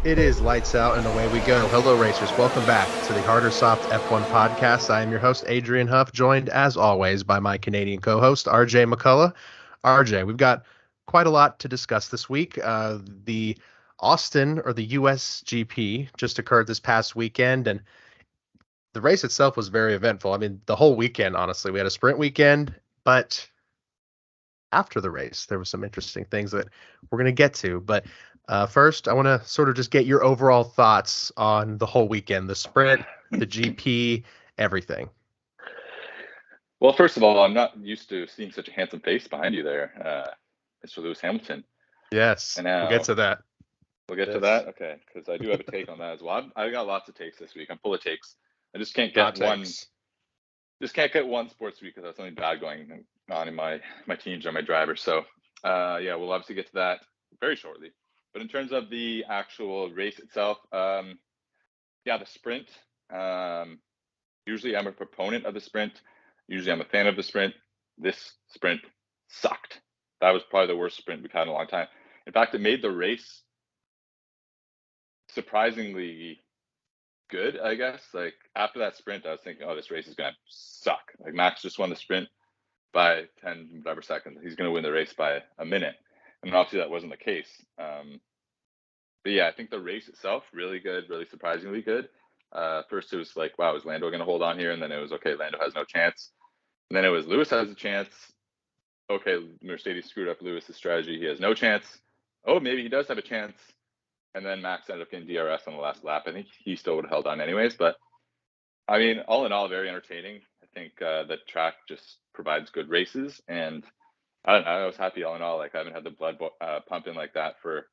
It is lights out and away we go. Hello, racers. Welcome back to the Harder Soft F1 podcast. I am your host, Adrian Huff, joined as always by my Canadian co host, RJ McCullough. RJ, we've got quite a lot to discuss this week. The Austin or the USGP just occurred this past weekend, and the race itself was very eventful. I mean, the whole weekend, honestly. We had a sprint weekend, but after the race, there were some interesting things that we're going to get to. But first, I want to sort of just get your overall thoughts on the whole weekend, the sprint, the GP, everything. Well, first of all, I'm not used to seeing such a handsome face behind you there, Mr. Lewis Hamilton. Yes, And now we'll get to that. we'll get to that. Okay, because I do have a take on that as well. I got lots of takes this week. I'm full of takes. I just can't get one. Just can't get one sports week because I have something bad going on in my teams or my drivers. So yeah, we'll obviously get to that very shortly. But in terms of the actual race itself, yeah, the sprint. Usually I'm a proponent of the sprint. Usually I'm a fan of the sprint. This sprint sucked. That was probably the worst sprint we've had in a long time. In fact, it made the race surprisingly good, I guess. Like after that sprint, I was thinking, oh, this race is going to suck. Like Max just won the sprint by 10 whatever seconds. He's going to win the race by a minute. And obviously that wasn't the case. But yeah, I think the race itself, really good, really surprisingly good. First it was like, wow, is Lando going to hold on here? And then it was, okay, Lando has no chance. And then it was Lewis has a chance. Okay, Mercedes screwed up Lewis's strategy. He has no chance. Oh, maybe he does have a chance. And then Max ended up getting DRS on the last lap. I think he still would have held on anyways. But I mean, all in all, very entertaining. I think the track just provides good races. And I don't know, I was happy all in all. Like I haven't had the blood pumping like that for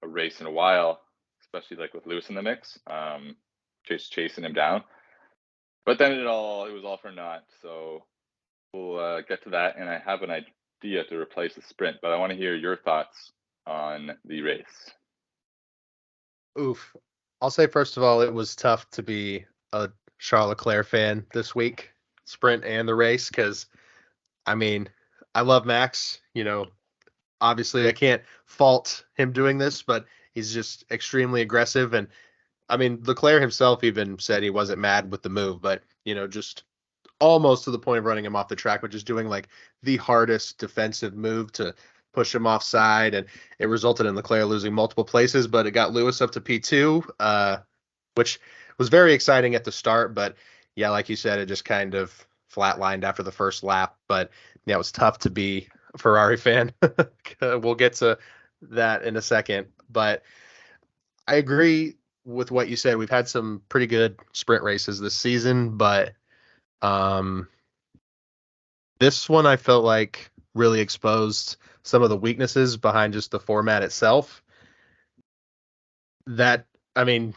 a race in a while, especially like with Lewis in the mix, just chasing him down. But then it was all for naught. So we'll get to that, and I have an idea to replace the sprint, but I want to hear your thoughts on the race. Oof. I'll say, first of all, it was tough to be a Charles Leclerc fan this week, sprint and the race, because, I mean, I love Max. Obviously I can't fault him doing this, but he's just extremely aggressive. And I mean, Leclerc himself even said he wasn't mad with the move, but just almost to the point of running him off the track, but just doing like the hardest defensive move to push him offside. And it resulted in Leclerc losing multiple places, but it got Lewis up to P2, which was very exciting at the start. But yeah, like you said, it just kind of flatlined after the first lap. But yeah, it was tough to be a Ferrari fan. We'll get to that in a second. But I agree with what you said. We've had some pretty good sprint races this season, but this one I felt like really exposed some of the weaknesses behind just the format itself. That, I mean,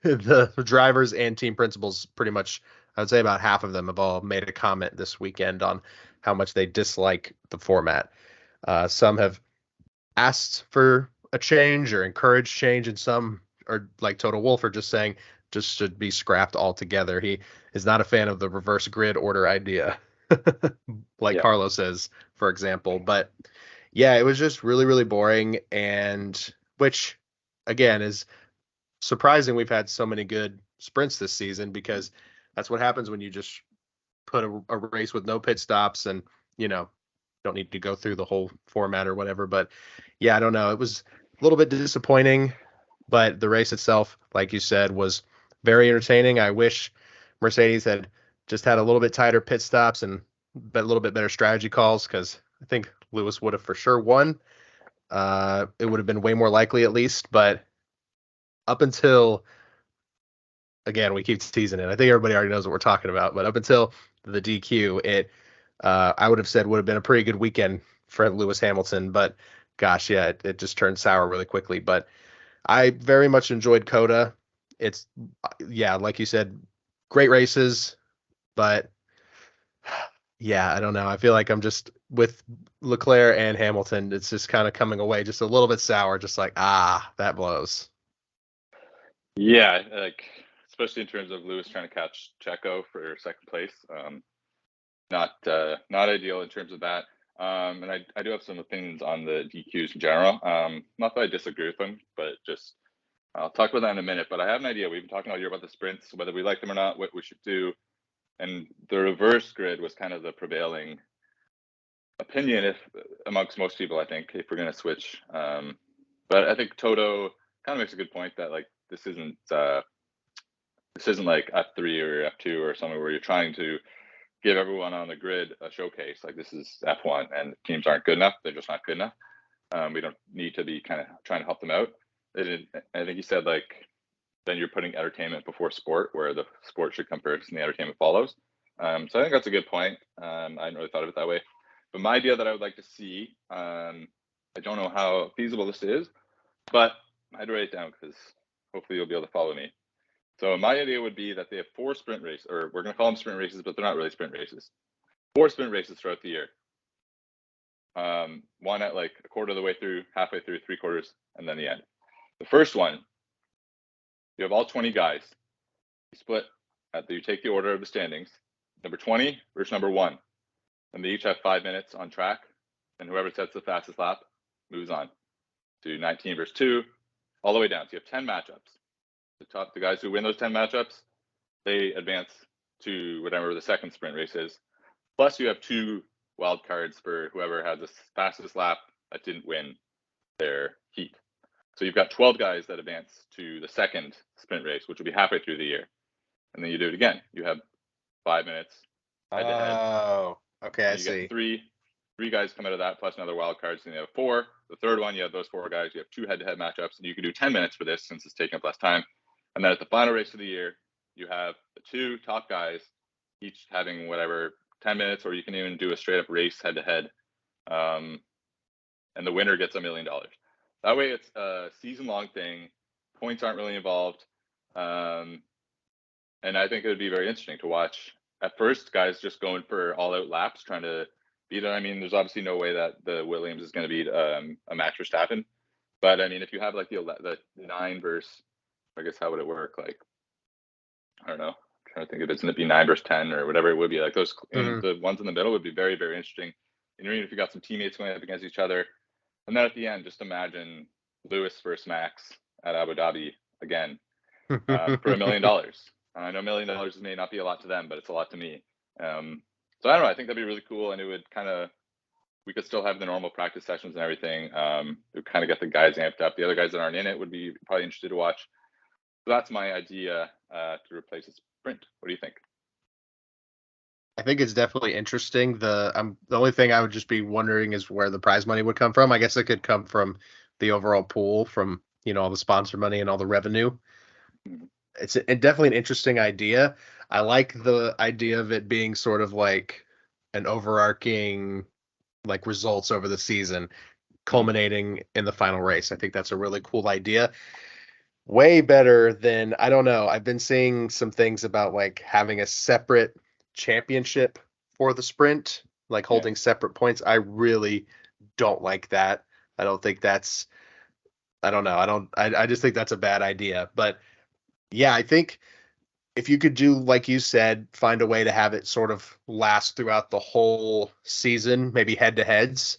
the drivers and team principals pretty much, I would say about half of them have all made a comment this weekend on how much they dislike the format. Some have asked for a change or encouraged change, and some are like Total Wolf are just saying just should be scrapped altogether. He is not a fan of the reverse grid order idea, like Yeah. Carlos says, for example. But yeah, it was just really, really boring, and which again is surprising. We've had so many good sprints this season because that's what happens when you just put a race with no pit stops and don't need to go through the whole format or whatever. But yeah, I don't know. It was a little bit disappointing, but the race itself, like you said, was very entertaining. I wish Mercedes had just had a little bit tighter pit stops and a little bit better strategy calls, because I think Lewis would have for sure won. It would have been way more likely at least, but up until, again, we keep teasing it. I think everybody already knows what we're talking about, but up until the DQ, I would have said would have been a pretty good weekend for Lewis Hamilton. But gosh, yeah, it just turned sour really quickly. But I very much enjoyed Coda. It's, yeah, like you said, great races, but yeah, I don't know. I feel like I'm just with Leclerc and Hamilton. It's just kind of coming away just a little bit sour, just like, that blows. Yeah, like especially in terms of Lewis trying to catch Checo for second place. Not ideal in terms of that. And I do have some opinions on the DQs in general. Not that I disagree with them, but just I'll talk about that in a minute, but I have an idea. We've been talking all year about the sprints, whether we like them or not, what we should do. And the reverse grid was kind of the prevailing opinion if amongst most people, I think, if we're going to switch. But I think Toto kind of makes a good point that like this isn't like F3 or F2 or somewhere where you're trying to give everyone on the grid a showcase. Like this is F1 and teams aren't good enough. They're just not good enough. We don't need to be kind of trying to help them out. I think he said like then you're putting entertainment before sport, where the sport should come first and the entertainment follows. So I think that's a good point. I hadn't really thought of it that way. But my idea that I would like to see, I don't know how feasible this is, but I had to write it down because hopefully you'll be able to follow me. So my idea would be that they have 4 sprint races, or we're going to call them sprint races, but they're not really sprint races. 4 sprint races throughout the year. One at like a quarter of the way through, halfway through, 3/4, and then the end. The first one, you have all 20 guys. You split you take the order of the standings. Number 20 versus number 1. And they each have 5 minutes on track. And whoever sets the fastest lap moves on to 19 versus 2, all the way down. So you have 10 matchups. The guys who win those 10 matchups, they advance to whatever the second sprint race is. Plus you have 2 wild cards for whoever has the fastest lap that didn't win their heat. So you've got 12 guys that advance to the second sprint race, which will be halfway through the year. And then you do it again. You have 5 minutes head to head. Oh, okay, I you see. Get three guys come out of that plus another wild card. So you have 4. The third one, you have those 4 guys. You have 2 head-to-head matchups, and you can do 10 minutes for this since it's taking up less time. And then at the final race of the year, you have the 2 top guys, each having whatever 10 minutes, or you can even do a straight up race head-to-head. And the winner gets $1 million. That way, it's a season-long thing. Points aren't really involved. And I think it would be very interesting to watch. At first, guys just going for all-out laps, trying to beat it. I mean, there's obviously no way that the Williams is going to beat a Max Verstappen. But, I mean, if you have, like, the 9 versus, I guess, how would it work? Like, I don't know. I'm trying to think if it's going to be 9 versus 10 or whatever it would be. Like, those the ones in the middle would be very, very interesting. You know, even if you got some teammates going up against each other. And then at the end, just imagine Lewis versus Max at Abu Dhabi again for $1 million. I know $1 million may not be a lot to them, but it's a lot to me. So I don't know. I think that'd be really cool, and it would we could still have the normal practice sessions and everything. It would kind of get the guys amped up. The other guys that aren't in it would be probably interested to watch. So that's my idea to replace a sprint. What do you think? I think it's definitely interesting. The only thing I would just be wondering is where the prize money would come from. I guess it could come from the overall pool, from all the sponsor money and all the revenue. It's definitely an interesting idea. I like the idea of it being sort of like an overarching like results over the season culminating in the final race. I think that's a really cool idea. Way better than, I don't know. I've been seeing some things about like having a separate championship for the sprint, like holding separate points. I really don't like that. I don't think that's, I don't know. I just think that's a bad idea. But yeah, I think if you could do, like you said, find a way to have it sort of last throughout the whole season, maybe head to heads,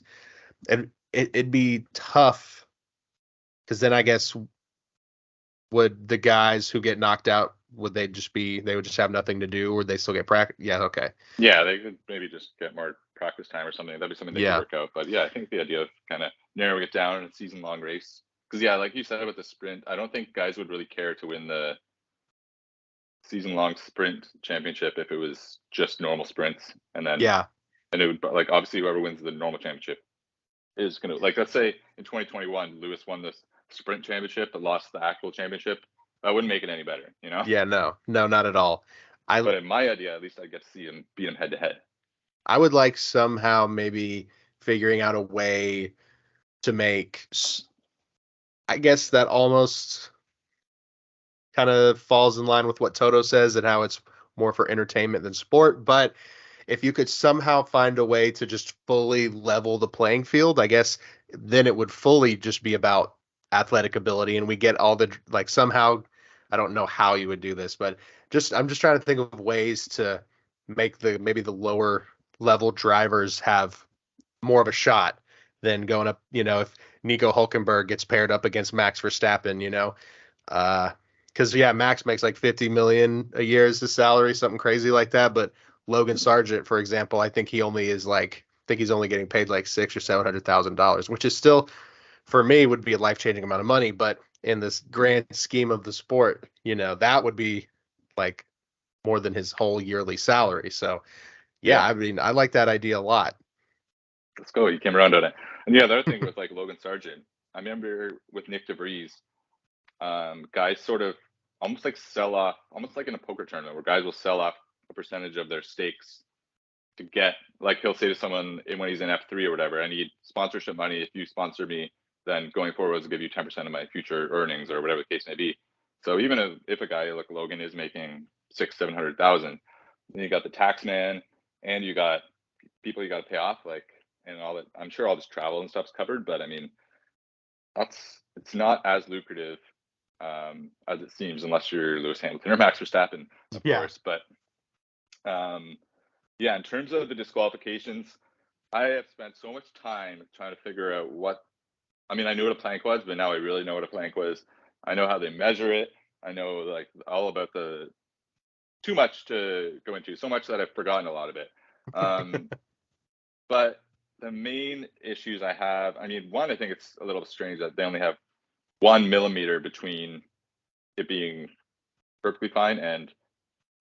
and it'd be tough because then I guess would the guys who get knocked out, they would just have nothing to do, or would they still get practice? Yeah, okay. Yeah, they could maybe just get more practice time or something. That'd be something they could work out. But yeah, I think the idea of kind of narrowing it down in a season-long race, because yeah, like you said about the sprint, I don't think guys would really care to win the season-long sprint championship if it was just normal sprints, and then and it would, like, obviously whoever wins the normal championship is gonna, like, let's say in 2021 Lewis won the sprint championship but lost the actual championship. That wouldn't make it any better, Yeah, no, not at all. But in my idea, at least I get to see him beat him head to head. I would like somehow maybe figuring out a way to make, I guess that almost kind of falls in line with what Toto says and how it's more for entertainment than sport. But if you could somehow find a way to just fully level the playing field, I guess then it would fully just be about athletic ability, and we get all the, like, somehow, I don't know how you would do this, but I'm just trying to think of ways to make maybe the lower level drivers have more of a shot than going up, if Nico Hulkenberg gets paired up against Max Verstappen, Because yeah, Max makes like 50 million a year as his salary, something crazy like that. But Logan Sargent, for example, I think he's only getting paid like $600,000 or $700,000, which is still for me would be a life changing amount of money. But in this grand scheme of the sport, that would be like more than his whole yearly salary. So yeah, Yeah, I mean, I like that idea a lot. let's go. You came around on it. And yeah, the other thing with like Logan Sargent, I remember with Nick DeVries, guys sort of almost like sell off, almost like in a poker tournament where guys will sell off a percentage of their stakes to get, like he'll say to someone when he's in F3 or whatever, I need sponsorship money. If you sponsor me, then going forward, I'll give you 10% of my future earnings or whatever the case may be. So even if a guy like Logan is making 600,000-700,000, then you got the tax man and you got people you got to pay off, like, and all that. I'm sure all this travel and stuff's covered, but I mean, it's not as lucrative as it seems, unless you're Lewis Hamilton or Max Verstappen, of Yeah. course. But yeah, in terms of the disqualifications, I have spent so much time trying to figure out I mean, I knew what a plank was, but now I really know what a plank was. I know how they measure it. I know like all about too much to go into, so much that I've forgotten a lot of it. But the main issues I have, I mean, one, I think it's a little strange that they only have 1 millimeter between it being perfectly fine and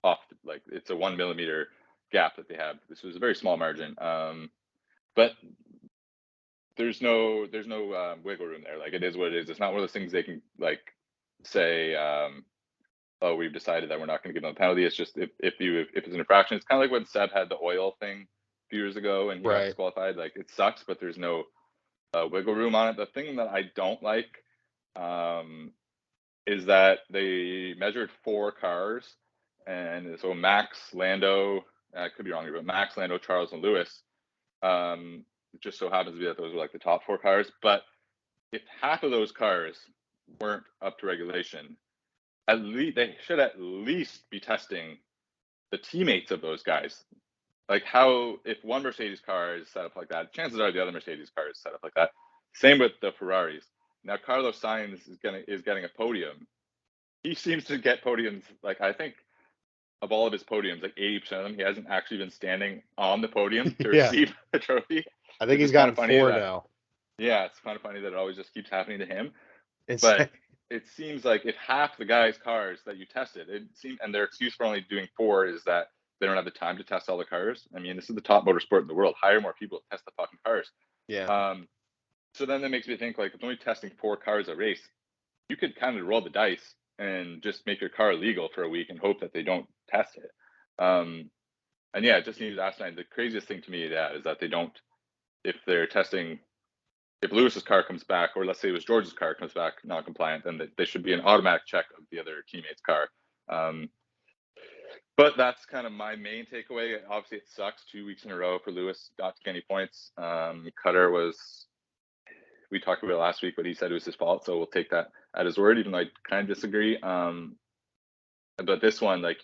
off. Like it's a 1 millimeter gap that they have. This was a very small margin. But there's no wiggle room there. Like it is what it is. It's not one of those things they can like say, oh, we've decided that we're not going to give them a penalty. It's just if it's an infraction, it's kind of like when Seb had the oil thing a few years ago and he got Right. disqualified. Like it sucks, but there's no wiggle room on it. The thing that I don't like is that they measured 4 cars, and so Max, Lando, I could be wrong here, but Max, Lando, Charles, and Lewis. It just so happens to be that those were like the top 4 cars. But if half of those cars weren't up to regulation, at least they should at least be testing the teammates of those guys. Like how if one Mercedes car is set up like that, chances are the other Mercedes car is set up like that. Same with the Ferraris. Now Carlos Sainz is getting a podium. He seems to get podiums, like I think of all of his podiums, like 80% of them, he hasn't actually been standing on the podium to Yeah. receive a trophy. I think Which he's is kind of gotten funny 4 that, now. yeah, it's kind of funny that it always just keeps happening to him. It's But it seems like if half the guys' cars that you tested, and their excuse for only doing 4 is that they don't have the time to test all the cars. I mean, this is the top motorsport in the world. Hire more people to test the fucking cars. yeah. So then that makes me think, like, if only testing 4 cars a race, you could kind of roll the dice and just make your car legal for a week and hope that they don't test it. And yeah, it just seems asinine. The craziest thing to me is that they don't, if they're testing, if Lewis's car comes back, or let's say it was George's car comes back non-compliant, then they should be an automatic check of the other teammate's car. But that's kind of my main takeaway. Obviously, it sucks 2 weeks in a row for Lewis not to get any points. Cutter was, we talked about it last week, but he said it was his fault, so we'll take that at his word, even though I kind of disagree. But this one, like,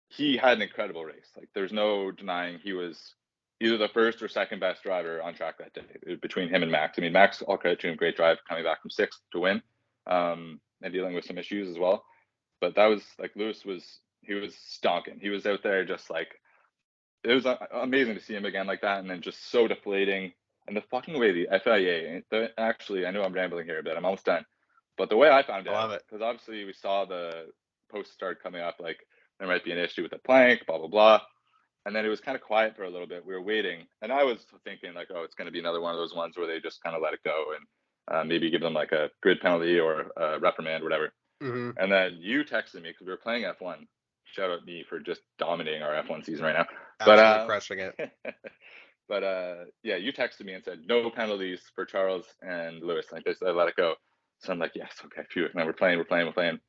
he had an incredible race. Like, there's no denying he was either the first or second best driver on track that day between him and Max. I mean, Max, all credit to him, great drive coming back from 6th to win, and dealing with some issues as well. But that was like Lewis he was stonking. He was out there just like, it was amazing to see him again like that, and then just so deflating. And the fucking way the FIA, actually, I know I'm rambling here a bit. I'm almost done. But the way I found I out, love it. because obviously we saw the posts start coming up, like there might be an issue with the plank, blah blah blah. And then it was kind of quiet for a little bit. We were waiting, and I was thinking like, oh, it's going to be another one of those ones where they just kind of let it go and maybe give them like a grid penalty or a reprimand, whatever. Mm-hmm. And then you texted me because we were playing F1. Shout out me for just dominating our F1 season right now. Absolutely crushing it. But yeah, you texted me and said no penalties for Charles and Lewis. Like I let it go. So I'm like, yes, okay, phew. And then we're playing. And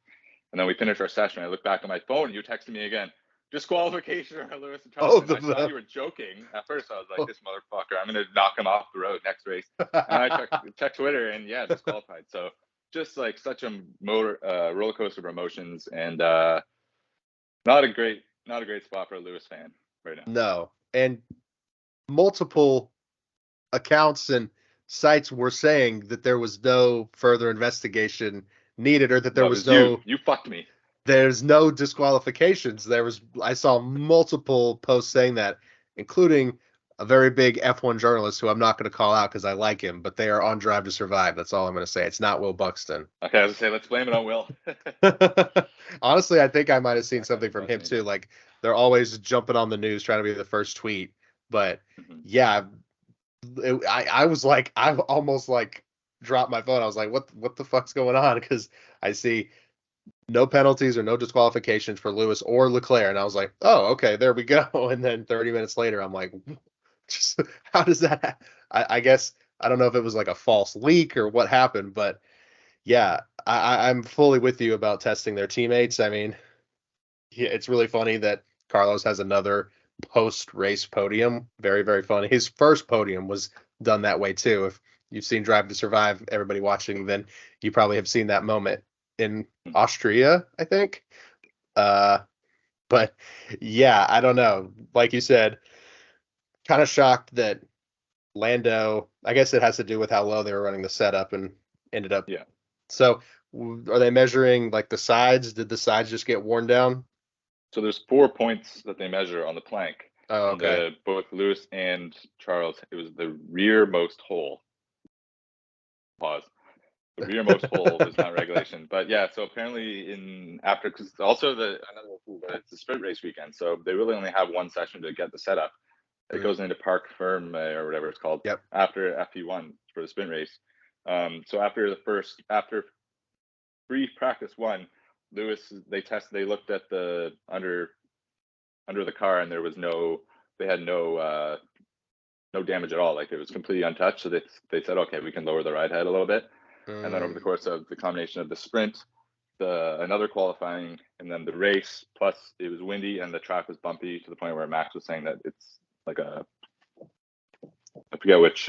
then we finished our session. I look back on my phone, and you texted me again. Disqualification for Lewis and Charles. Both And I of thought them. you were joking. At first, I was like, this motherfucker, I'm going to knock him off the road next race. And I checked Twitter, and yeah, disqualified. So just like such a roller coaster of emotions, and not a great spot for a Lewis fan right now. No. And multiple accounts and sites were saying that there was no further investigation needed, or that there No, it was was you. no You fucked me. there's no disqualifications. I saw multiple posts saying that, including a very big F1 journalist who I'm not going to call out because I like him, but they are on Drive to Survive. That's all I'm going to say. It's not Will Buxton. Okay, I was gonna say let's blame it on Will. Honestly, I think I might have seen That guy's something from him frustrating. too. Like they're always jumping on the news trying to be the first tweet. But Mhm. yeah, I was like, I've almost like dropped my phone. I was like, what the fuck's going on? Because I see no penalties or no disqualifications for Lewis or Leclerc, and I was like, oh, okay, there we go. And then 30 minutes later, I'm like, just how does that? I guess I don't know if it was like a false leak or what happened, but yeah, I'm fully with you about testing their teammates. I mean, yeah, it's really funny that Carlos has another post race podium. Very, very funny. His first podium was done that way too. If you've seen Drive to Survive, everybody watching, then you probably have seen that moment in Mhm. Austria, I think. Uh, but yeah, I don't know. Like you said, kind of shocked that Lando, I guess it has to do with how low they were running the setup and ended up. Yeah. So are they measuring like the sides? Did the sides just get worn down? So there's 4 points that they measure on the plank, Oh, and okay. the both Lewis and Charles, it was the rearmost hole. Pause. The rearmost hole was not regulation, but yeah. So apparently, in after because also it's the sprint race weekend, so they really only have one session to get the setup. It Mm, goes into Park Firm or whatever it's called yep. after FP1 for the sprint race. So after free practice one, Lewis they looked at the under the car and there was they had no damage at all. Like it was completely untouched. So they said, okay, we can lower the ride head a little bit. And then over the Mm, course of the combination of the sprint, another qualifying, and then the race, plus it was windy and the track was bumpy to the point where Max was saying that it's like I forget which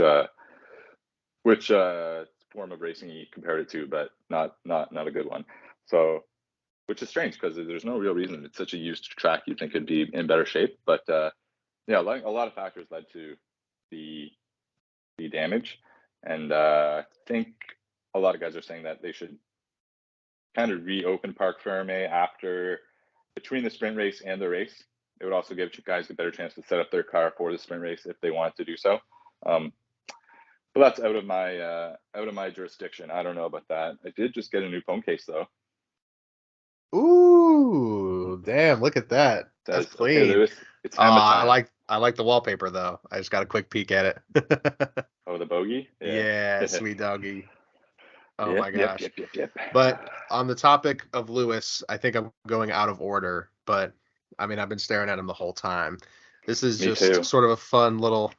form of racing he compared it to, but not a good one. So which is strange because there's no real reason. It's such a used track. You'd think it'd be in better shape, but yeah, like a lot of factors led to the the damage, and I think a lot of guys are saying that they should kind of reopen Parc Ferme after between the sprint race and the race. It would also give guys a better chance to set up their car for the sprint race if they wanted to do so. Um, but that's out of my jurisdiction. I don't know about that. I did just get a new phone case though. ooh, damn! Look at that. That's Says, okay, clean. Lewis, it's hammer time. I like the wallpaper though. I just got a quick peek at it. Oh, the bogey? Yeah. Yeah, sweet doggy. Oh Yep, my yep, gosh. yep, yep, yep. But on the topic of Lewis, I think I'm going out of order, but I mean, I've been staring at him the whole time. This is Me just too. sort of a fun little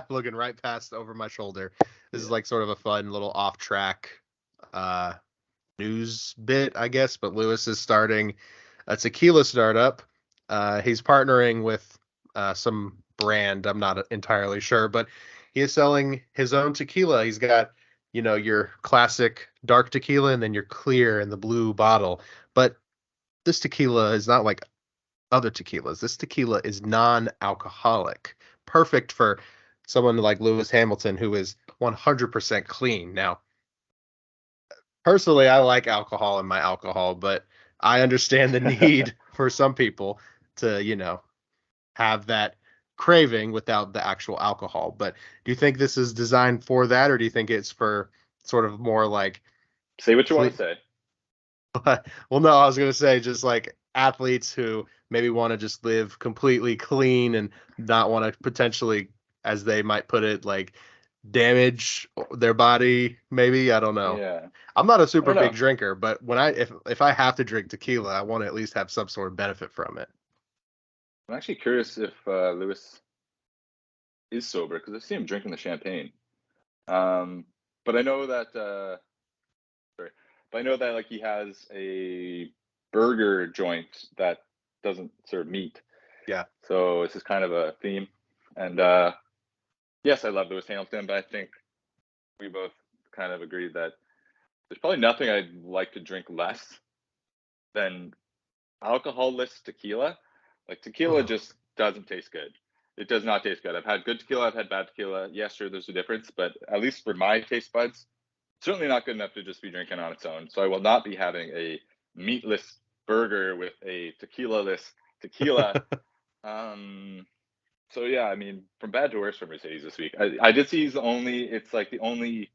looking right past over my shoulder. This is Yeah. like sort of a fun little off track uh news bit, I guess, but Lewis is starting a tequila startup. He's partnering with some brand. I'm not entirely sure, but he is selling his own tequila. He's got, your classic dark tequila and then your clear in the blue bottle. But this tequila is not like other tequilas. This tequila is non-alcoholic, perfect for someone like Lewis Hamilton who is 100% clean. Now, personally, I like alcohol in my alcohol, but I understand the need for some people to, have that craving without the actual alcohol. But do you think this is designed for that, or do you think it's for sort of more like Say what you want to clean? say. Well, no, I was gonna say just like athletes who maybe want to just live completely clean and not want to potentially, as they might put it, like damage their body. Maybe I don't know. Yeah. I'm not a I super don't big know. drinker, but when if I have to drink tequila, I want to at least have some sort of benefit from it. I'm actually curious if Lewis is sober because I see him drinking the champagne. Um, but I know that sorry, but I know that like he has a burger joint that doesn't serve meat. Yeah. So this is kind of a theme. And yes, I love Lewis Hamilton, but I think we both kind of agreed that there's probably nothing I'd like to drink less than alcoholless tequila. Like tequila Ugh. just doesn't taste good. It does not taste good. I've had good tequila, I've had bad tequila. Yes, sure, there's a difference, but at least for my taste buds, certainly not good enough to just be drinking on its own. So I will not be having a meatless burger with a tequila-less tequila. So yeah, I mean, from bad to worse for Mercedes this week. I did see it's like the only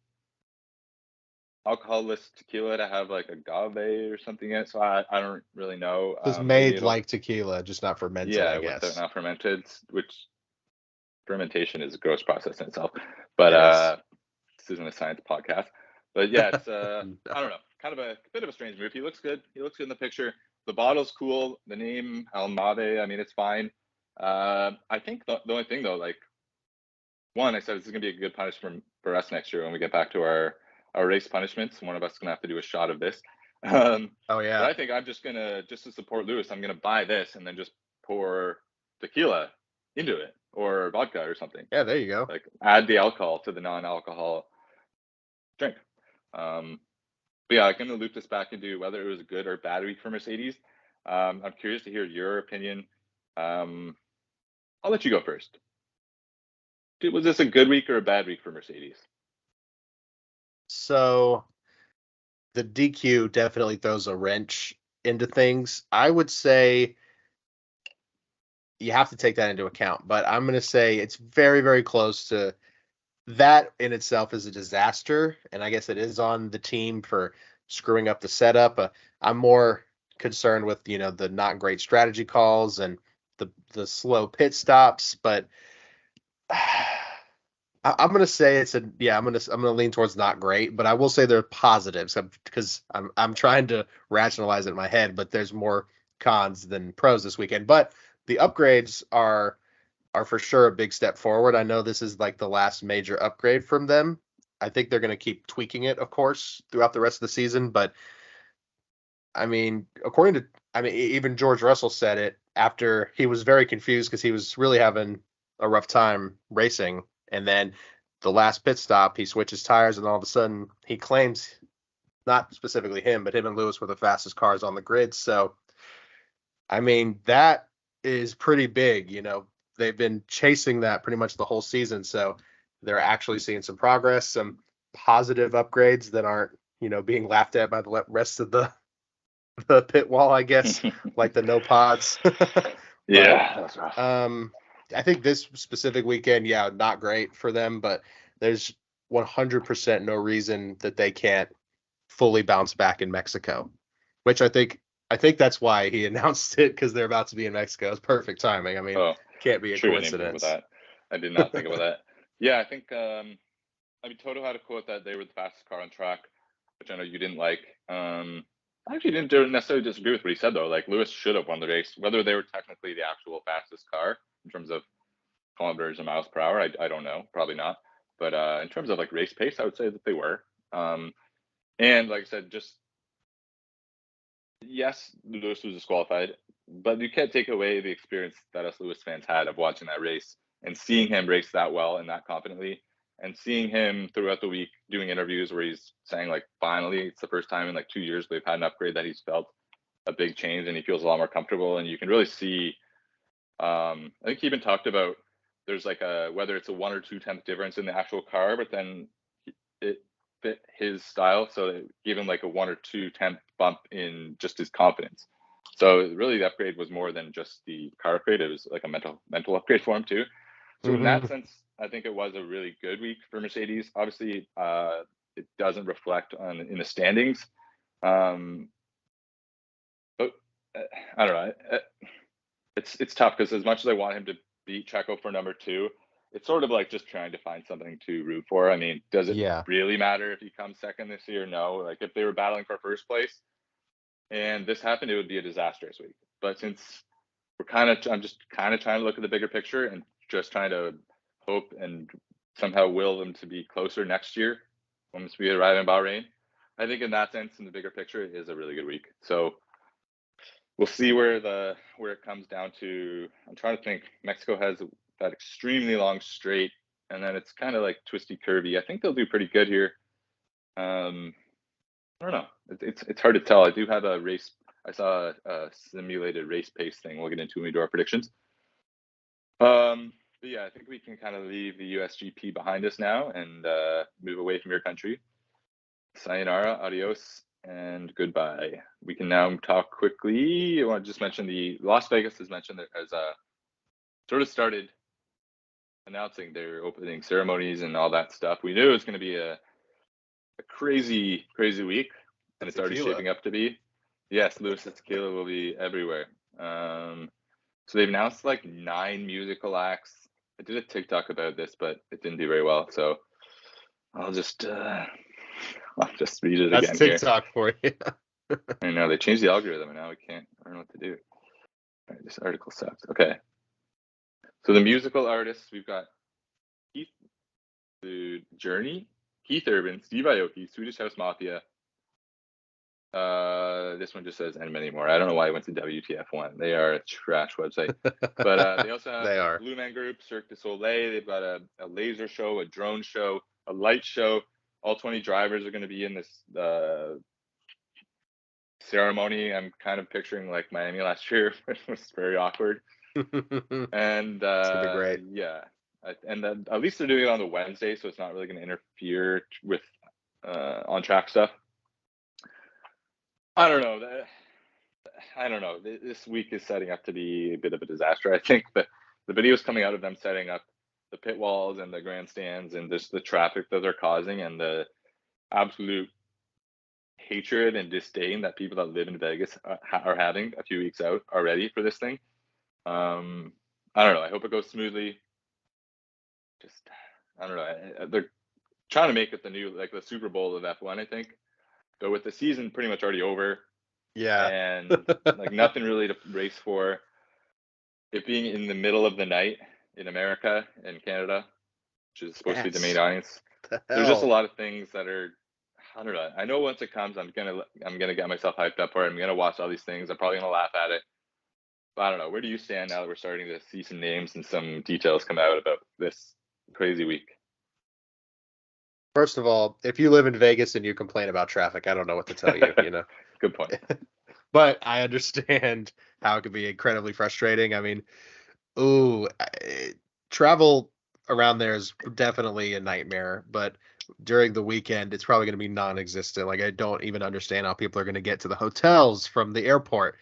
alcoholless tequila to have like agave or something in it. So I don't really know. It's Maybe made it'll, like tequila, just not fermented, I yeah, without guess. not fermented, which fermentation is a gross process in itself. But It is. this isn't a science podcast. But yeah, it's No. I don't know, kind of a bit of a strange move. He looks good. He looks good in the picture. The bottle's cool. The name Almade, I mean, it's fine. I think the only thing though, like one, I said this is gonna be a good punishment for us next year when we get back to our race punishments. One of us is gonna have to do a shot of this. Oh But yeah. I think I'm just gonna just to support Lewis, I'm gonna buy this and then just pour tequila into it or vodka or something. Yeah, there you go. Like add the alcohol to the non-alcohol drink. But yeah, I'm gonna loop this back into whether it was a good or bad week for Mercedes. I'm curious to hear your opinion. I'll let you go first. Was this a good week or a bad week for Mercedes? So the DQ definitely throws a wrench into things. I would say you have to take that into account, but I'm going to say it's very, very close to that in itself is a disaster. And I guess it is on the team for screwing up the setup. I'm more concerned with, the not great strategy calls and the slow pit stops, but I'm gonna say I'm gonna lean towards not great, but I will say there are positives because I'm trying to rationalize it in my head, but there's more cons than pros this weekend. But the upgrades are for sure a big step forward. I know this is like the last major upgrade from them. I think they're gonna keep tweaking it, of course, throughout the rest of the season. But I mean, even George Russell said it after he was very confused because he was really having a rough time racing. And then the last pit stop, he switches tires, and all of a sudden he claims, not specifically him, but him and Lewis were the fastest cars on the grid. So, I mean, that is pretty big. They've been chasing that pretty much the whole season. So they're actually seeing some progress, some positive upgrades that aren't, being laughed at by the rest of the pit wall, I guess, like the no pods. But Yeah, that's rough. I think this specific weekend, yeah, not great for them, but there's 100% no reason that they can't fully bounce back in Mexico, which I think that's why he announced it because they're about to be in Mexico. It's perfect timing. I mean, Oh, can't be a sure, I didn't even think about coincidence. that. I did not think about that. Yeah, I think I mean Toto had a quote that they were the fastest car on track, which I know you didn't like. I actually didn't necessarily disagree with what he said though. Like Lewis should have won the race, whether they were technically the actual fastest car in terms of kilometers and miles per hour. I don't know, probably not. But in terms of like race pace, I would say that they were. And like I said, just yes, Lewis was disqualified, but you can't take away the experience that us Lewis fans had of watching that race and seeing him race that well and that confidently, and seeing him throughout the week doing interviews where he's saying like, finally, it's the first time in like 2 years they've had an upgrade that he's felt a big change and he feels a lot more comfortable. And you can really see. I think he even talked about there's like a whether it's a 1 or 2 tenth difference in the actual car, but then it fit his style, so it gave him like a 1 or 2 tenth bump in just his confidence. So really, the upgrade was more than just the car upgrade; it was like a mental upgrade for him too. So in that Hmm. sense, I think it was a really good week for Mercedes. Obviously, it doesn't reflect on in the standings, um, but I don't know. It's tough because as much as I want him to beat Checo for number two, it's sort of like just trying to find something to root for. I mean, does it Yeah. really matter if he comes second this year? No. Like if they were battling for first place and this happened, it would be a disastrous week. But since I'm just kind of trying to look at the bigger picture and just trying to hope and somehow will them to be closer next year once we arrive in Bahrain. I think in that sense, in the bigger picture, it is a really good week. So we'll see where it comes down to. I'm trying to think. Mexico has that extremely long straight, and then it's kind of like twisty curvy. I think they'll do pretty good here. I don't know. It's hard to tell. I do have a race. I saw a simulated race pace thing. We'll get into when we do our predictions. But yeah, I think we can kind of leave the USGP behind us now and move away from your country. sayonara, adios, and goodbye. We can now talk quickly. I want to just mention the Las Vegas has mentioned as sort of started announcing their opening ceremonies and all that stuff. We knew it was going to be a crazy, crazy week, and it's already Tequila. shaping up to be. Yes, Lewis's Tequila will be everywhere. So they've announced like 9 musical acts. I did a TikTok about this, but it didn't do very well. So I'll just read it That's again here. TikTok for you. I know they changed the algorithm, and now we can't. I don't know what to do. All right, this article sucks. Okay, so the musical artists we've got Keith, the Journey, Keith Urban, Steve Aoki, Swedish House Mafia. This one just says and many more. I don't know why I went to WTF1. They are a trash website. But they also have They are. Blue Man Group, Cirque du Soleil. They've got a laser show, a drone show, a light show. All 20 drivers are going to be in this ceremony. I'm kind of picturing like Miami last year. It was very awkward. And It's gonna be great. yeah, and then at least they're doing it on the Wednesday, so it's not really going to interfere with on track stuff. I don't know. I don't know. This week is setting up to be a bit of a disaster. I think the videos coming out of them setting up the pit walls and the grandstands and just the traffic that they're causing and the absolute hatred and disdain that people that live in Vegas are having a few weeks out already for this thing. I don't know. I hope it goes smoothly. Just, I don't know. They're trying to make it the new, like the Super Bowl of F1, I think. But with the season pretty much already over Yeah. and like nothing really to race for, it being in the middle of the night in America and Canada, which is supposed to be the main Yes. audience, The there's just a hell. lot of things that are, I don't know. I know once it comes, I'm gonna get myself hyped up for it. I'm gonna watch all these things. I'm probably gonna laugh at it. But I don't know. Where do you stand now that we're starting to see some names and some details come out about this crazy week? First of all, if you live in Vegas and you complain about traffic, I don't know what to tell you, you know. Good point. But I understand how it could be incredibly frustrating. I mean, ooh, travel around there is definitely a nightmare, but during the weekend, it's probably going to be non-existent. Like, I don't even understand how people are going to get to the hotels from the airport.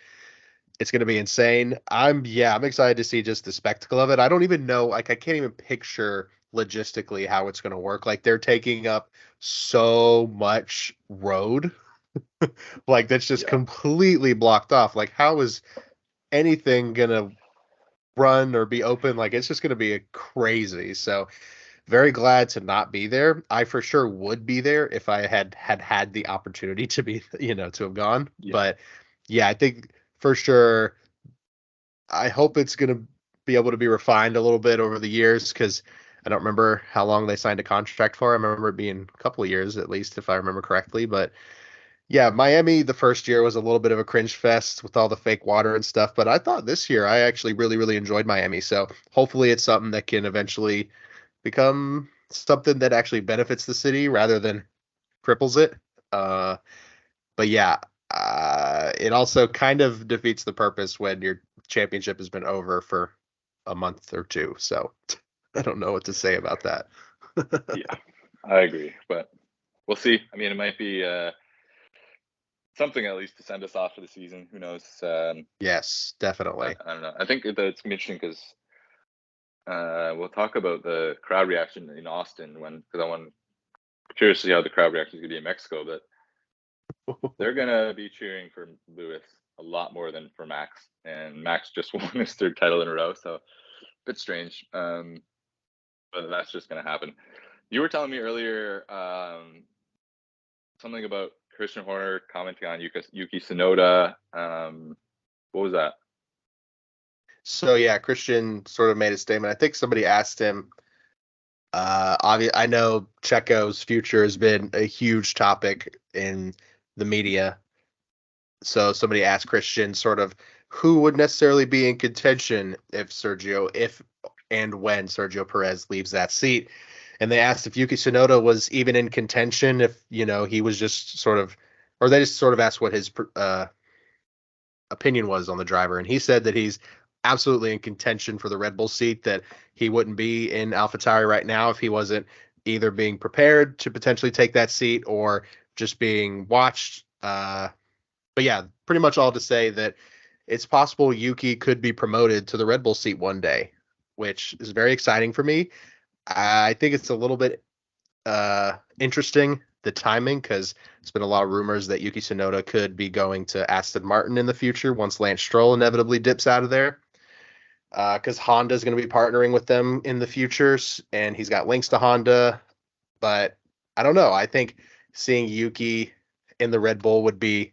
It's going to be insane. I'm excited to see just the spectacle of it. I don't even know, like, I can't even picture logistically how it's going to work. Like, they're taking up so much road, like, that's just Yeah. completely blocked off. Like, how is anything going to run or be open? Like, it's just going to be a crazy. So, very glad to not be there. I for sure would be there if I had the opportunity to be, to have gone. Yeah. But yeah, I think for sure I hope it's going to be able to be refined a little bit over the years because I don't remember how long they signed a contract for. I remember it being a couple of years at least, if I remember correctly. But yeah, Miami, the first year was a little bit of a cringe fest with all the fake water and stuff. But I thought this year I actually really, really enjoyed Miami. So hopefully it's something that can eventually become something that actually benefits the city rather than cripples it. Uh, but yeah, it also kind of defeats the purpose when your championship has been over for a month or two. So I don't know what to say about that. Yeah. I agree, but we'll see. I mean, it might be something at least to send us off for the season. Who knows? Yes, definitely. I don't know. I think that it's gonna be interesting because we'll talk about the crowd reaction in Austin because I want curious to see how the crowd reaction is gonna be in Mexico, but they're gonna be cheering for Lewis a lot more than for Max, and Max just won his 3rd title in a row, so a bit strange. But that's just gonna happen. You were telling me earlier something about Christian Horner commenting on Yuki Tsunoda. What was that? So yeah, Christian sort of made a statement. I think somebody asked him. I know Checo's future has been a huge topic in the media. So somebody asked Christian sort of who would necessarily be in contention if and when Sergio Perez leaves that seat. And they asked if Yuki Tsunoda was even in contention, if, he was just sort of, or they just sort of asked what his opinion was on the driver. And he said that he's absolutely in contention for the Red Bull seat, that he wouldn't be in AlphaTauri right now if he wasn't either being prepared to potentially take that seat or just being watched. But yeah, pretty much all to say that it's possible Yuki could be promoted to the Red Bull seat one day, which is very exciting for me. I think it's a little bit interesting, the timing, because there's been a lot of rumors that Yuki Tsunoda could be going to Aston Martin in the future once Lance Stroll inevitably dips out of there. Because Honda is going to be partnering with them in the futures, and he's got links to Honda. But I don't know. I think seeing Yuki in the Red Bull would be.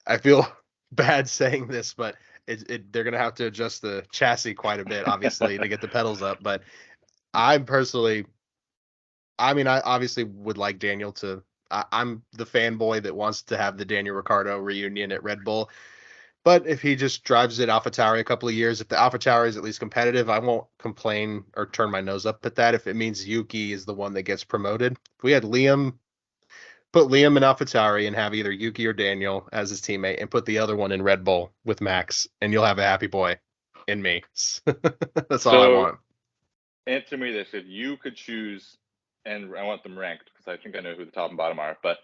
I feel bad saying this, but they're going to have to adjust the chassis quite a bit, obviously, to get the pedals up. But I'm personally, I mean, I obviously would like Daniel to. I'm the fanboy that wants to have the Daniel Ricciardo reunion at Red Bull. But if he just drives it AlphaTauri a couple of years, if the AlphaTauri is at least competitive, I won't complain or turn my nose up at that. If it means Yuki is the one that gets promoted, if we had put Liam in AlphaTauri and have either Yuki or Daniel as his teammate, and put the other one in Red Bull with Max, and you'll have a happy boy in me. That's all I So want. answer me this: if you could choose, and I want them ranked because I think I know who the top and bottom are, but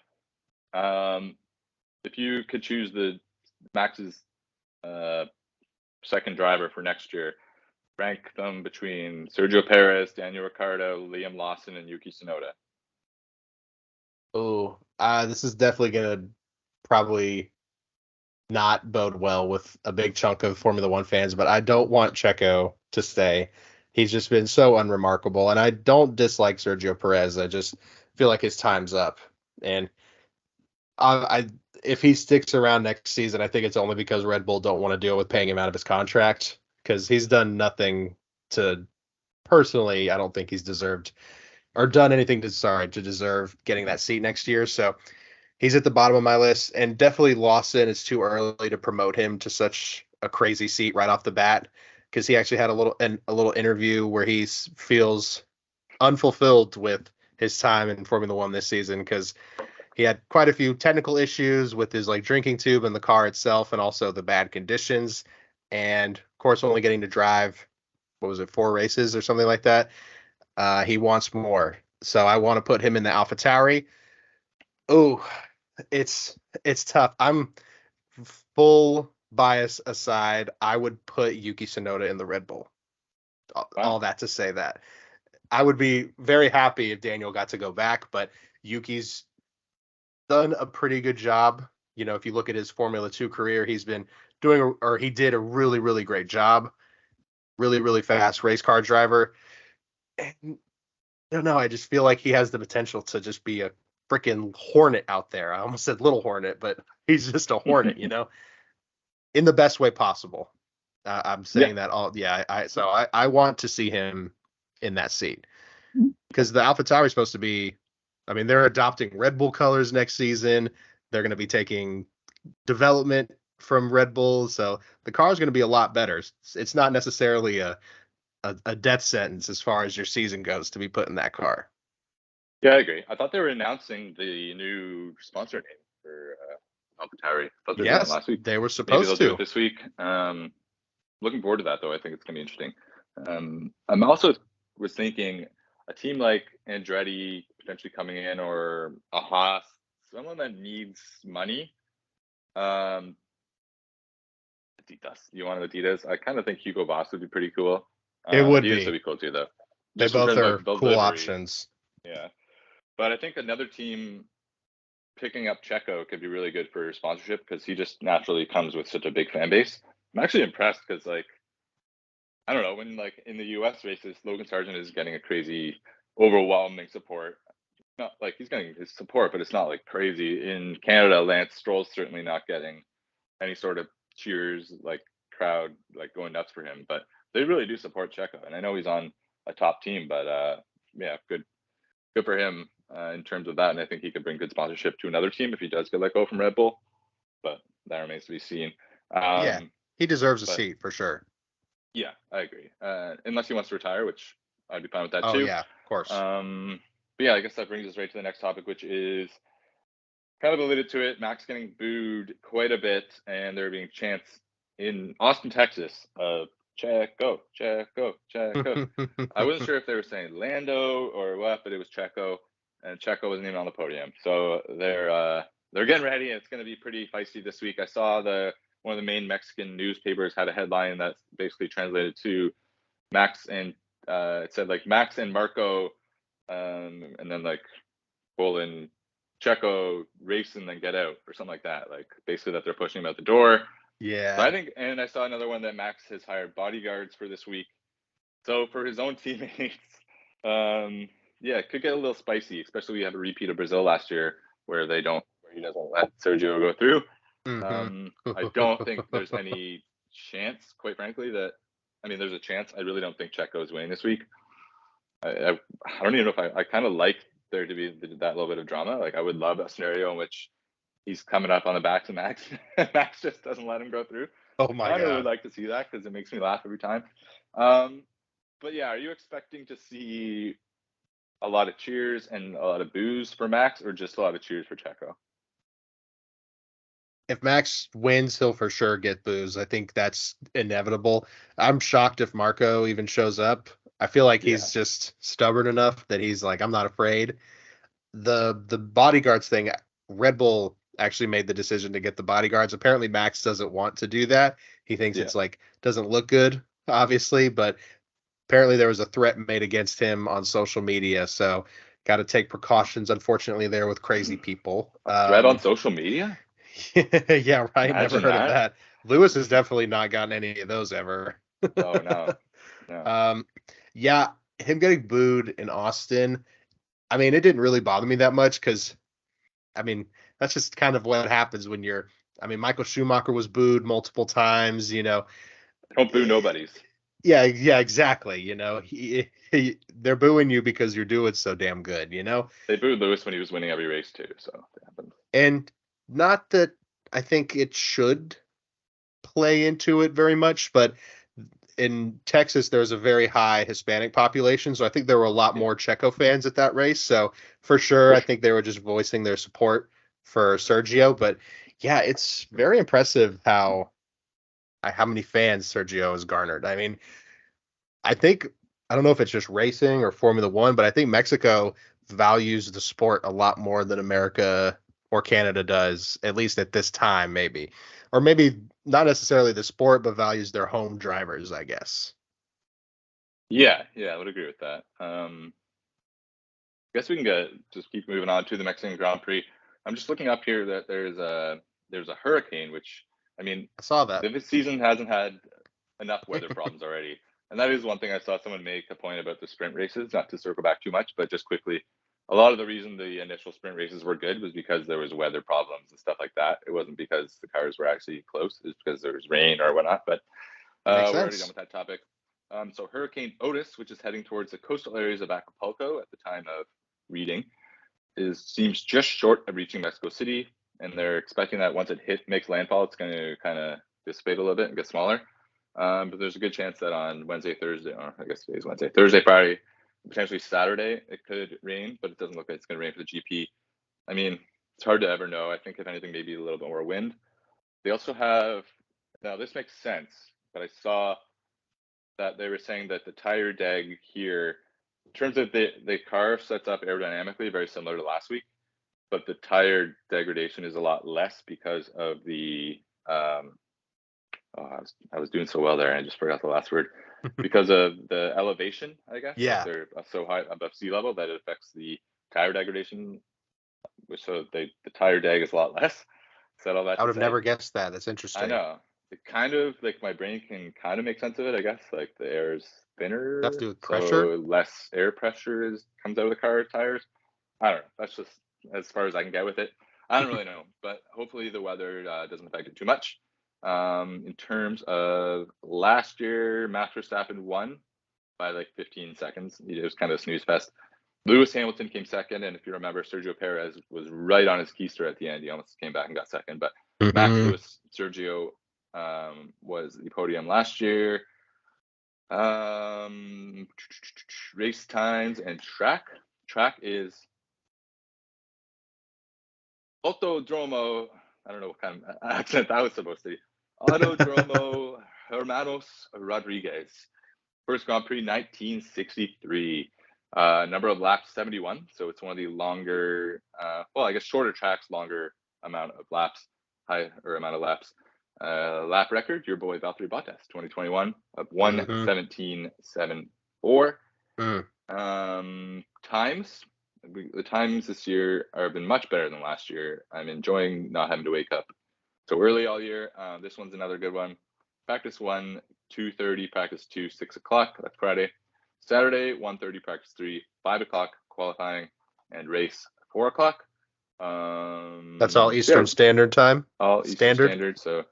if you could choose the Max's second driver for next year, rank them between Sergio Perez, Daniel Ricciardo, Liam Lawson, and Yuki Tsunoda. Oh, this is definitely gonna probably not bode well with a big chunk of Formula One fans, but I don't want Checo to stay. He's just been so unremarkable, and I don't dislike Sergio Perez. I just feel like his time's up, and I if he sticks around next season, I think it's only because Red Bull don't want to deal with paying him out of his contract because he's done nothing to personally. I don't think he's deserved or done anything to deserve getting that seat next year. So he's at the bottom of my list, and definitely Lawson. It's too early to promote him to such a crazy seat right off the bat because he actually had a little interview where he feels unfulfilled with his time in Formula One this season because he had quite a few technical issues with his like drinking tube and the car itself, and also the bad conditions, and of course only getting to drive what was it 4 races or something like that. He wants more, so I want to put him in the AlphaTauri. Oh, it's tough. I'm full bias aside. I would put Yuki Tsunoda in the Red Bull. Wow. All that to say that I would be very happy if Daniel got to go back, but Yuki's done a pretty good job. You know, if you look at his Formula 2 career, he's been doing, or he did a really, really great job. Really, really fast race car driver. And I don't know. I just feel like he has the potential to just be a freaking hornet out there. I almost said little hornet, but he's just a hornet, you know, in the best way possible. I'm Yeah. saying that all. Yeah. I want to see him in that seat because the AlphaTauri is supposed to be. I mean, they're adopting Red Bull colors next season. They're going to be taking development from Red Bull, so the car is going to be a lot better. It's not necessarily a death sentence as far as your season goes to be put in that car. Yeah, I agree. I thought they were announcing the new sponsor name for AlphaTauri. I thought they were doing it Yes, last week. they were Maybe supposed they'll do it to. this week. Looking forward to that, though. I think it's going to be interesting. I'm also was thinking a team like Andretti potentially coming in, or a Haas, someone that needs money. Um, Adidas. You want Adidas? I kind of think Hugo Boss would be pretty cool. It would Adidas would be. be cool too, though. They Just in both terms of are like cool delivery. options. Yeah. But I think another team picking up Checo could be really good for sponsorship because he just naturally comes with such a big fan base. I'm actually impressed because, like, I don't know, when like in the US races, Logan Sargent is getting a crazy, overwhelming support. Not like he's getting his support, but it's not like crazy. In Canada, Lance Stroll's certainly not getting any sort of cheers, like crowd, like going nuts for him. But they really do support Checo, and I know he's on a top team, but yeah, good for him in terms of that. And I think he could bring good sponsorship to another team if he does get let go from Red Bull. But that remains to be seen. Yeah, Um, he deserves a but seat for sure. yeah, I agree. Unless he wants to retire, which I'd be fine with that Oh too. yeah, of course. But yeah, I guess that brings us right to the next topic, which is kind of alluded to it. Max getting booed quite a bit, and there being chants in Austin, Texas, of Checo, Checo, Checo. I wasn't sure if they were saying Lando or what, but it was Checo. and Checo wasn't even on the podium. So they're getting ready. It's going to be pretty feisty this week. I saw one of the main Mexican newspapers had a headline that basically translated to Max and it said like Max and Marco, and then like Bull and Checo race and then get out or something like that. Like basically that they're pushing him out the door. So Yeah. I think, and I saw another one that Max has hired bodyguards for this week. So for his own teammates, yeah, it could get a little spicy, especially we have a repeat of Brazil last year where he doesn't let Sergio go through. I don't think there's any chance, quite frankly, there's a chance. I really don't think Checo is winning this week. I don't even know if I kind of like there to be that little bit of drama. Like I would love a scenario in which he's coming up on the back to Max. Max just doesn't let him go through. Oh my I really would God. like to see that because it makes me laugh every time. But yeah, are you expecting to see a lot of cheers and a lot of boos for Max, or just a lot of cheers for Checo? If Max wins, he'll for sure get boos. I think that's inevitable. I'm shocked if Marco even shows up. I feel like Yeah, he's just stubborn enough that he's like, I'm not afraid. The bodyguards thing, Red Bull actually made the decision to get the bodyguards. Apparently Max doesn't want to do that. He thinks yeah. it's like doesn't look good, obviously, but apparently there was a threat made against him on social media, so got to take precautions unfortunately there with crazy people. A threat on social media? Yeah, right. Never Imagine heard of that. that. Lewis has definitely not gotten any of those ever. Oh no, no. um, yeah, him getting booed in Austin. I mean, it didn't really bother me that much because I mean, that's just kind of what happens when you're. I mean, Michael Schumacher was booed multiple times. Don't boo Eh, nobodies. yeah, exactly. They're booing you because you're doing so damn good. They booed Lewis when he was winning every race too, so it happened. And not that I think it should play into it very much, but in Texas, there's a very high Hispanic population. So I think there were a lot Yeah, more Checo fans at that race. So for sure, for I sure. think they were just voicing their support for Sergio. But yeah, it's very impressive how many fans Sergio has garnered. I mean, I think I don't know if it's just racing or Formula One, but I think Mexico values the sport a lot more than America or Canada does, at least at this time, maybe. Or maybe not necessarily the sport, but values their home drivers, I guess. Yeah, I would agree with that. I guess we can just keep moving on to the Mexican Grand Prix. I'm just looking up here that there's a hurricane, which I mean, I saw that. this season hasn't had enough weather problems already. And that is one thing I saw someone make a point about the sprint races, not to circle back too much, but just quickly. A lot of the reason the initial sprint races were good was because there was weather problems and stuff like that. It wasn't because the cars were actually close. It was because there was rain or whatnot. But Makes we're already done sense. with that topic. So Hurricane Otis, which is heading towards the coastal areas of Acapulco at the time of reading, seems just short of reaching Mexico City, and they're expecting that once it makes landfall, it's going to kind of dissipate a little bit and get smaller. But there's a good chance that on Wednesday, Thursday, or I guess today's Wednesday, Thursday, Friday, potentially Saturday, it could rain, but it doesn't look like it's going to rain for the GP. I mean, it's hard to ever know. I think if anything, maybe a little bit more wind. They also have, now this makes sense, but I saw that they were saying that the tire deg here, in terms of the car sets up aerodynamically very similar to last week, but the tire degradation is a lot less because of the I was doing so well there, and I just forgot the last word. Because of the elevation, I guess, like Yeah, they're so high above sea level that it affects the tire degradation, which so the tire deg is a lot less. Is that all that I would to have say? never guessed that. That's I interesting. know. It kind of like my brain can kind of make sense of it, I guess. Like the air is Stuff to thinner, do with pressure. so less air pressure comes out of the car tires. I don't know. That's just as far as I can get with it. I don't really know, but hopefully the weather doesn't affect it too much. In terms of last year, Max Verstappen won by like 15 seconds. It was kind of a snooze fest. Lewis Hamilton came second, and if you remember, Sergio Perez was right on his keister at the end. He almost came back and got second, but Max, Hmm. Lewis, Sergio was the podium last year. Race times and track. Track is Autodromo. I don't know what kind of accent that was supposed to be. Autodromo Hermanos Rodriguez. First Grand Prix 1963. Number of laps 71, so it's one of the longer, I guess shorter tracks, longer amount of laps, amount of laps. Lap record, your boy Valtteri Bottas, 2021 of 1:17.74. Times, the times this year have been much better than last year. I'm enjoying not having to wake up so early all year. This one's another good one. Practice 1, 2:30. Practice 2, 6 o'clock. That's Friday. Saturday, 1:30. Practice 3, 5 o'clock. Qualifying and race 4 o'clock. That's all Eastern Standard Time. All Eastern Standard. So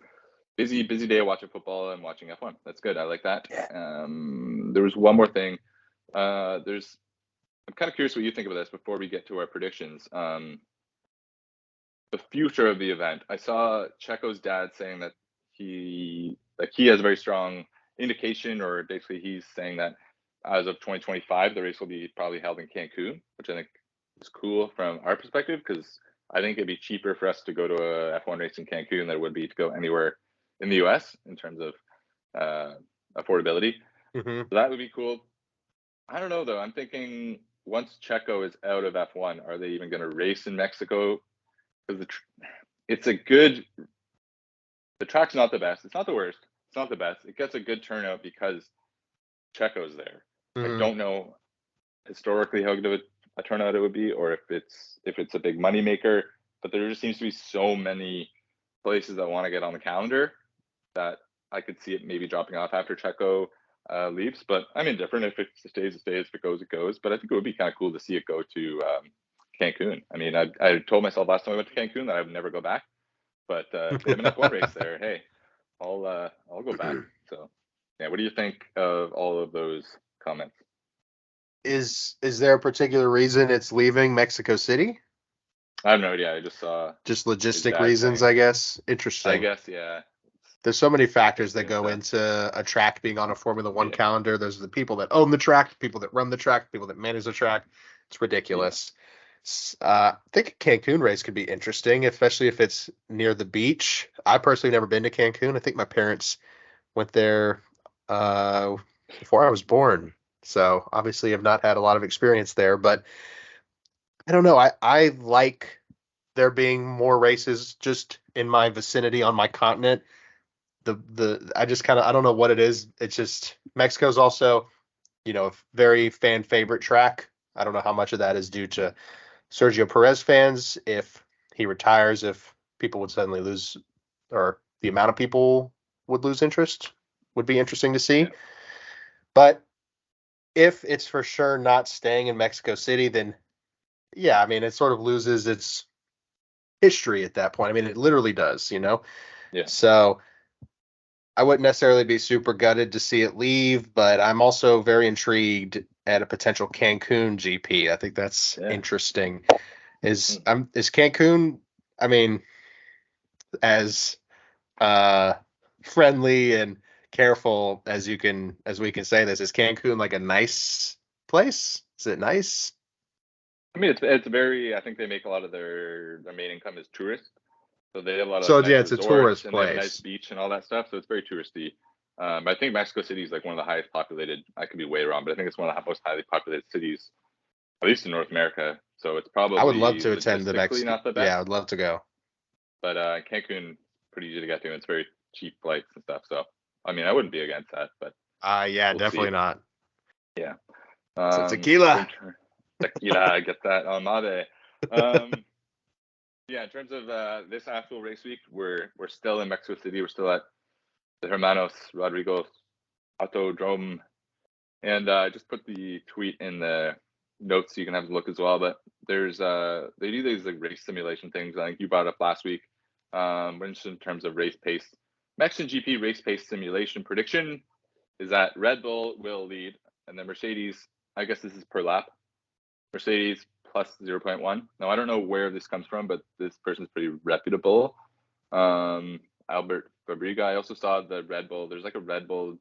busy day of watching football and watching F1. That's good. I like that. There was one more thing. I'm kind of curious what you think about this before we get to our predictions. The future of the event. I saw Checo's dad saying that he has a very strong indication, or basically he's saying that as of 2025, the race will be probably held in Cancun, which I think is cool from our perspective, because I think it'd be cheaper for us to go to a F1 race in Cancun than it would be to go anywhere in the US in terms of affordability. So that would be cool. I don't know, though. I'm thinking once Checo is out of F1, are they even going to race in Mexico? Because the track's not the best. It's not the worst. It's not the best. It gets a good turnout because Checo's there. I don't know historically how good of a turnout it would be, or if it's a big money maker. But there just seems to be so many places that want to get on the calendar that I could see it maybe dropping off after Checo leaves. But I'm indifferent. If it stays, it stays. If it goes, it goes. But I think it would be kind of cool to see it go to Cancun. I mean, I told myself last time I went to Cancun that I would never go back. But if they have an F1 race there, hey, I'll go back. So yeah, what do you think of all of those comments? Is there a particular reason it's leaving Mexico City? I have no idea. I just saw just logistic reasons, I guess. Interesting. I guess, yeah. There's so many factors that go into a track being on a Formula One calendar. There's the people that own the track, the people that run the track, people that manage the track. It's ridiculous. I think a Cancun race could be interesting, especially if it's near the beach. I personally never been to Cancun. I think my parents went there before I was born. So obviously I've not had a lot of experience there, but I don't know. I like there being more races just in my vicinity on my continent. I just kind of, I don't know what it is. It's just Mexico's also, a very fan favorite track. I don't know how much of that is due to Sergio Perez fans. If he retires, if people would suddenly lose, or the amount of people would lose interest, would be interesting to see. Yeah. But if it's for sure not staying in Mexico City, then yeah, I mean, it sort of loses its history at that point. I mean, it literally does, Yeah. So I wouldn't necessarily be super gutted to see it leave, but I'm also very intrigued at a potential Cancun GP. I think that's interesting. Is Cancun, I mean, as friendly and careful as we can say this, is Cancun like a nice place? Is it nice? I mean, it's very. I think they make a lot of their main income is tourists, so they have a lot of nice it's a tourist place. They have a nice beach and all that stuff. So it's very touristy. I think Mexico City is like one of the highest populated. I could be way wrong, but I think it's one of the most highly populated cities, at least in North America. So it's probably. I would love to attend the Mexico. Not the best. Yeah, I would love to go. But Cancun, pretty easy to get to. It's very cheap flights and stuff. So I mean, I wouldn't be against that. But yeah, we'll definitely not. Yeah. So tequila. Tequila, get that on Mave. Yeah, in terms of this actual race week, we're still in Mexico City. We're still at the Hermanos Rodrigo Autodrome, and I just put the tweet in the notes so you can have a look as well. But there's they do these like race simulation things. I think you brought it up last week. Just in terms of race pace, Mexican GP race pace simulation prediction is that Red Bull will lead, and then Mercedes. I guess this is per lap. Mercedes plus 0.1. Now, I don't know where this comes from, but this person's pretty reputable. Albert Fabriga. I also saw the Red Bull. There's like a Red Bull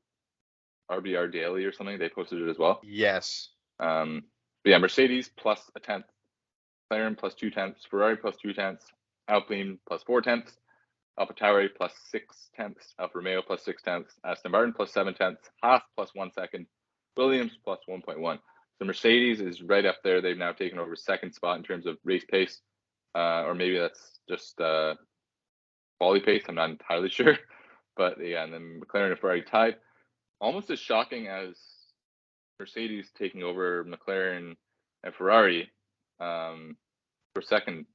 RBR Daily or something. They posted it as well. Yes. But yeah, Mercedes plus a tenth. McLaren plus 0.2. Ferrari plus 0.2. Alpine plus 0.4. AlphaTauri plus 0.6. Alfa Romeo plus 0.6. Aston Martin plus 0.7. Haas plus 1 second. Williams plus 1.1. The Mercedes is right up there. They've now taken over second spot in terms of race pace, or maybe that's just quality pace. I'm not entirely sure, but yeah, and then McLaren and Ferrari tied. Almost as shocking as Mercedes taking over McLaren and Ferrari for second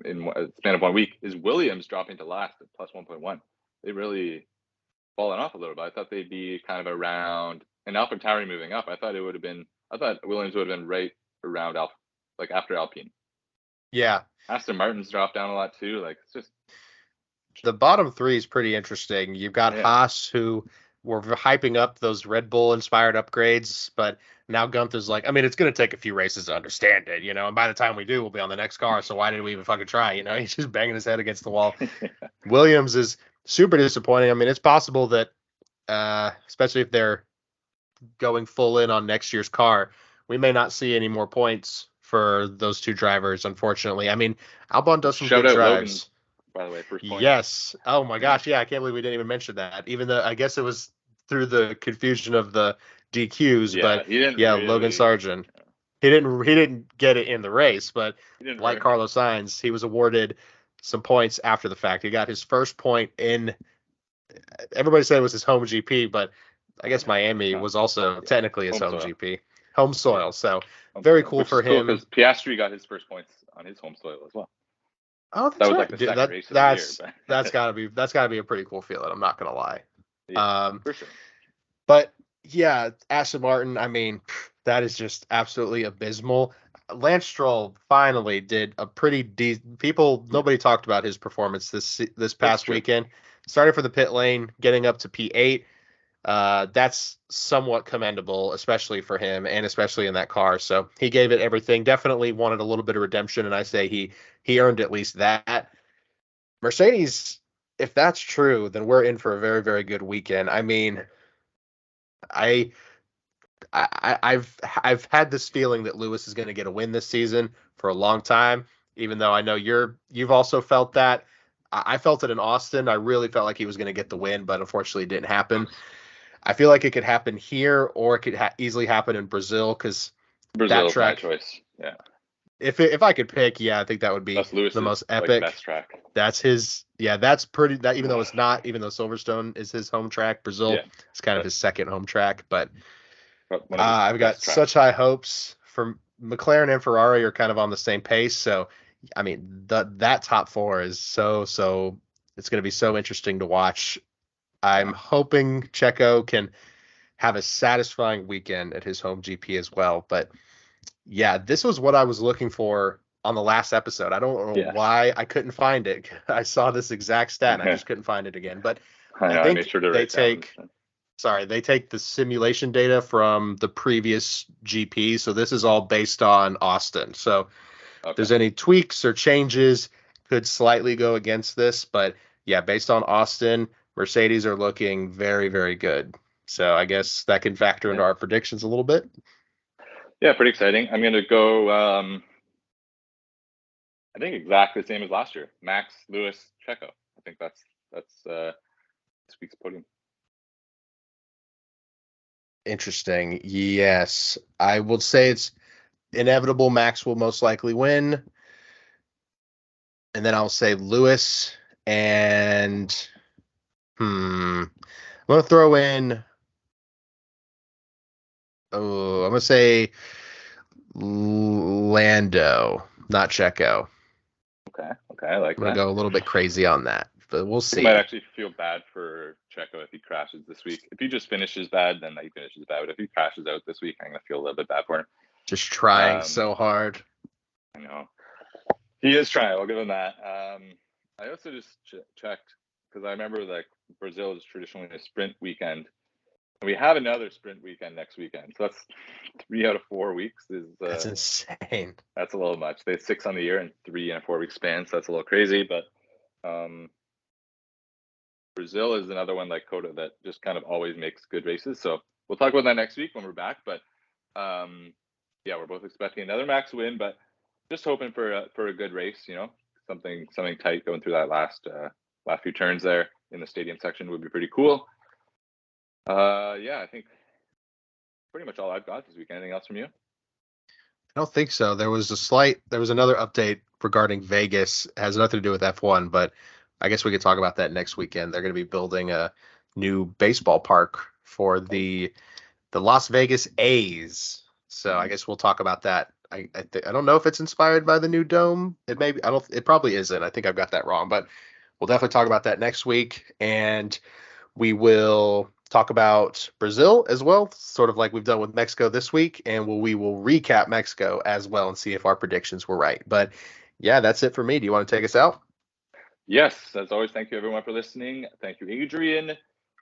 in a span of 1 week is Williams dropping to last at plus 1.1. They really fallen off a little bit. I thought they'd be kind of around, and AlphaTauri moving up. I thought Williams would have been right around like after Alpine. Yeah. Aston Martin's dropped down a lot too. Like it's just the bottom three is pretty interesting. You've got Haas, who were hyping up those Red Bull inspired upgrades, but now Gunther's like, I mean, it's going to take a few races to understand it, and by the time we do, we'll be on the next car. So why did we even fucking try? He's just banging his head against the wall. Williams is super disappointing. I mean, it's possible that, especially if they're going full in on next year's car, we may not see any more points for those two drivers, unfortunately. I mean, Albon does some good drives. Logan, by the way, first point. Yes. Oh my gosh. Yeah, I can't believe we didn't even mention that. Even though I guess it was through the confusion of the DQs, but Logan Sargent. He didn't get it in the race, but like Carlos Sainz, he was awarded some points after the fact. He got his first point in. Everybody said it was his home GP, but I guess Miami was also technically his home GP, home soil. So very cool for him. Because Piastri got his first points on his home soil as well. Oh, that's that was right. like the second race of the year. That's gotta be a pretty cool feeling. I'm not gonna lie. Yeah, for sure. But yeah, Aston Martin. I mean, that is just absolutely abysmal. Lance Stroll finally did a pretty nobody talked about his performance this past weekend. Started for the pit lane, getting up to P8. That's somewhat commendable, especially for him and especially in that car. So he gave it everything. Definitely wanted a little bit of redemption, and I say he earned at least that. Mercedes, if that's true, then we're in for a very, very good weekend. I mean, I've had this feeling that Lewis is going to get a win this season for a long time, even though I know you've also felt that. I felt it in Austin. I really felt like he was going to get the win, but unfortunately it didn't happen. I feel like it could happen here, or it could easily happen in Brazil, because Brazil is my choice. Yeah. If I could pick, I think that would be the most epic. Best track. That's his. Yeah, that's pretty. That even though Silverstone is his home track, Brazil is kind of his second home track. But I've got such high hopes for McLaren and Ferrari are kind of on the same pace. So, I mean, that top four is so. It's going to be so interesting to watch. I'm hoping Checo can have a satisfying weekend at his home GP as well. But yeah, this was what I was looking for on the last episode. I don't know why I couldn't find it. I saw this exact stat and I just couldn't find it again. But I think they take the simulation data from the previous GP. So this is all based on Austin. So if there's any tweaks or changes, could slightly go against this. But yeah, based on Austin, Mercedes are looking very, very good. So I guess that can factor into our predictions a little bit. Yeah, pretty exciting. I'm going to go, I think exactly the same as last year. Max, Lewis, Checo. I think that's this week's podium. Interesting. Yes. I would say it's inevitable Max will most likely win. And then I'll say Lewis and I'm going to throw in I'm going to say Lando, not Checo. Okay, I like that. I'm going to go a little bit crazy on that, but we'll see. I might actually feel bad for Checo if he crashes this week. If he just finishes bad, then he finishes bad. But if he crashes out this week, I'm going to feel a little bit bad for him. Just trying so hard. I know. He is trying. I'll give him that. I also just checked, because I remember like Brazil is traditionally a sprint weekend. And we have another sprint weekend next weekend. So that's 3 out of 4 weeks. That's insane. That's a little much. They have 6 on the year and 3 in a 4-week span. So that's a little crazy. But Brazil is another one like Coda that just kind of always makes good races. So we'll talk about that next week when we're back. But we're both expecting another Max win, but just hoping for a good race, something tight going through that last few turns there in the stadium section would be pretty cool. I think pretty much all I've got this week. Anything else from you? I don't think so. There was another update regarding Vegas. It has nothing to do with F1, but I guess we could talk about that next weekend. They're going to be building a new baseball park for the Las Vegas A's. So I guess we'll talk about that. I don't know if it's inspired by the new dome. It maybe I don't. It probably isn't. I think I've got that wrong, but we'll definitely talk about that next week. And we will talk about Brazil as well, sort of like we've done with Mexico this week, and we will recap Mexico as well and see if our predictions were right. But yeah, that's it for me. Do you want to take us out? Yes, as always, thank you everyone for listening. Thank you, Adrian.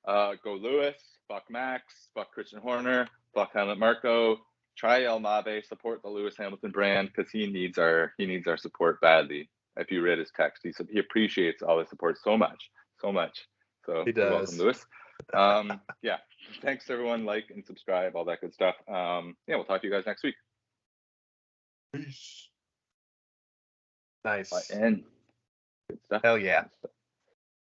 Go Lewis, fuck Max, fuck Christian Horner, fuck Helmut Marko. Try El Mave, support the Lewis Hamilton brand because he needs our support badly. If you read his text, he appreciates all the support so much, so much. So He you're welcome, does. Lewis. Yeah, thanks everyone. Like and subscribe, all that good stuff. Yeah, we'll talk to you guys next week. Peace. Nice. And good stuff. Hell yeah.